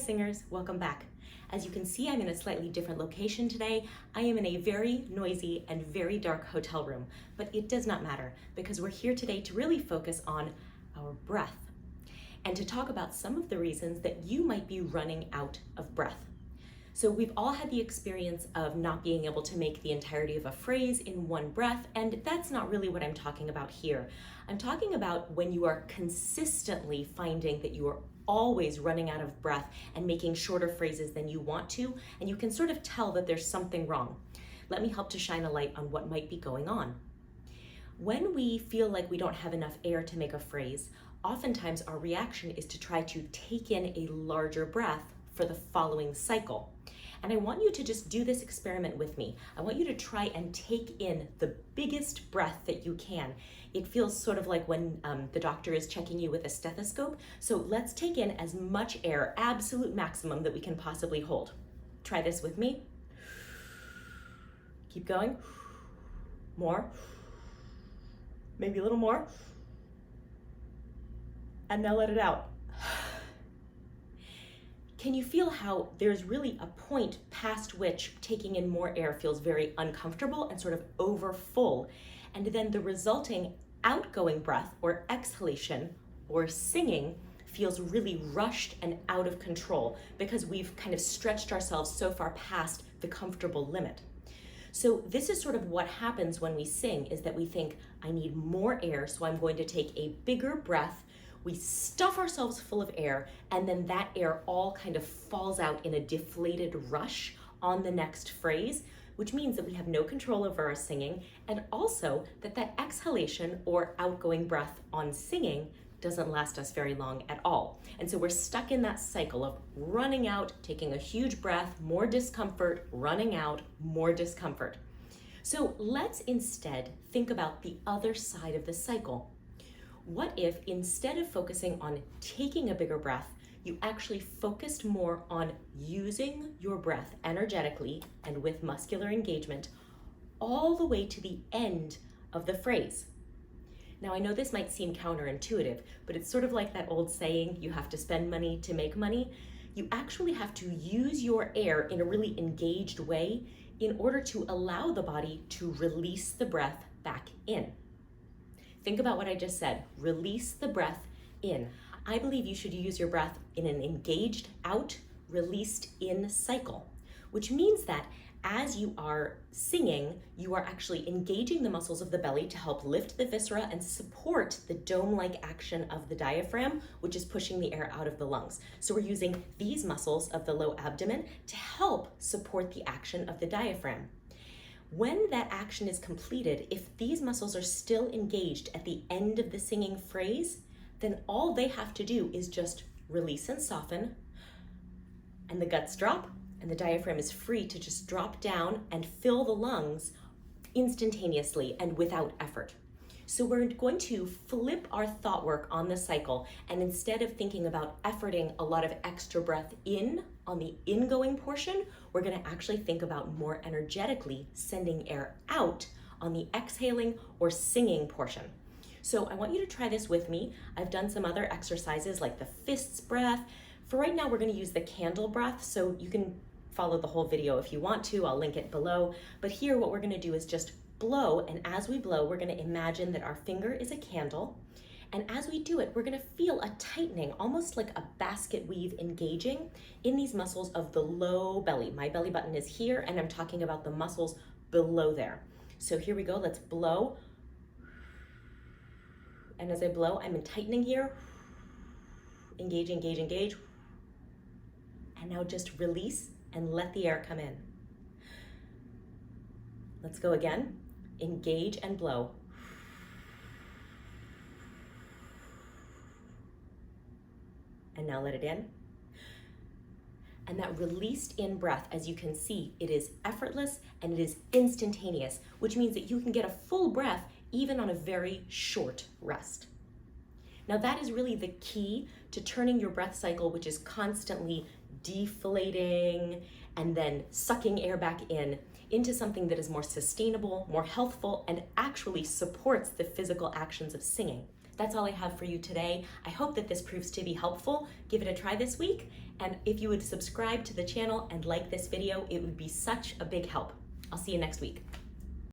singers, welcome back. As you can see, I'm in a slightly different location today. I am in a very noisy and very dark hotel room, but it does not matter because we're here today to really focus on our breath and to talk about some of the reasons that you might be running out of breath. So we've all had the experience of not being able to make the entirety of a phrase in one breath, and that's not really what I'm talking about here. I'm talking about when you are consistently finding that you are always running out of breath and making shorter phrases than you want to, and you can sort of tell that there's something wrong. Let me help to shine a light on what might be going on. When we feel like we don't have enough air to make a phrase, oftentimes our reaction is to try to take in a larger breath for the following cycle. And I want you to just do this experiment with me. I want you to try and take in the biggest breath that you can. It feels sort of like when the doctor is checking you with a stethoscope. So let's take in as much air, absolute maximum, that we can possibly hold. Try this with me. Keep going. More. Maybe a little more. And now let it out. Can you feel how there's really a point past which taking in more air feels very uncomfortable and sort of over full, and then the resulting outgoing breath or exhalation or singing feels really rushed and out of control because we've kind of stretched ourselves so far past the comfortable limit. So this is sort of what happens when we sing, is that we think, I need more air, so I'm going to take a bigger breath. We stuff ourselves full of air, and then that air all kind of falls out in a deflated rush on the next phrase, which means that we have no control over our singing, and also that exhalation or outgoing breath on singing doesn't last us very long at all. And so we're stuck in that cycle of running out, taking a huge breath, more discomfort, running out, more discomfort. So let's instead think about the other side of the cycle. What if instead of focusing on taking a bigger breath, you actually focused more on using your breath energetically and with muscular engagement all the way to the end of the phrase? Now, I know this might seem counterintuitive, but it's sort of like that old saying, you have to spend money to make money. You actually have to use your air in a really engaged way in order to allow the body to release the breath back in. Think about what I just said. Release the breath in. I believe you should use your breath in an engaged out, released in cycle, which means that as you are singing, you are actually engaging the muscles of the belly to help lift the viscera and support the dome-like action of the diaphragm, which is pushing the air out of the lungs. So we're using these muscles of the low abdomen to help support the action of the diaphragm. When that action is completed, if these muscles are still engaged at the end of the singing phrase, then all they have to do is just release and soften, and the guts drop, and the diaphragm is free to just drop down and fill the lungs instantaneously and without effort. So we're going to flip our thought work on the cycle, and instead of thinking about efforting a lot of extra breath in on the ingoing portion, we're going to actually think about more energetically sending air out on the exhaling or singing portion. So I want you to try this with me. I've done some other exercises like the fists breath. For right now, we're going to use the candle breath, so you can follow the whole video if you want to. I'll link it below. But here, what we're going to do is just blow, and as we blow, we're going to imagine that our finger is a candle, and as we do it, we're going to feel a tightening, almost like a basket weave engaging in these muscles of the low belly. My belly button is here, and I'm talking about the muscles below there. So here we go, let's blow, and as I blow, I'm tightening here, engage, engage, engage, and now just release and let the air come in. Let's go again. Engage and blow. And now let it in. And that released in breath, as you can see, it is effortless and it is instantaneous, which means that you can get a full breath even on a very short rest. Now that is really the key to turning your breath cycle, which is constantly deflating and then sucking air back in, into something that is more sustainable, more healthful, and actually supports the physical actions of singing. That's all I have for you today. I hope that this proves to be helpful. Give it a try this week. And if you would subscribe to the channel and like this video, it would be such a big help. I'll see you next week.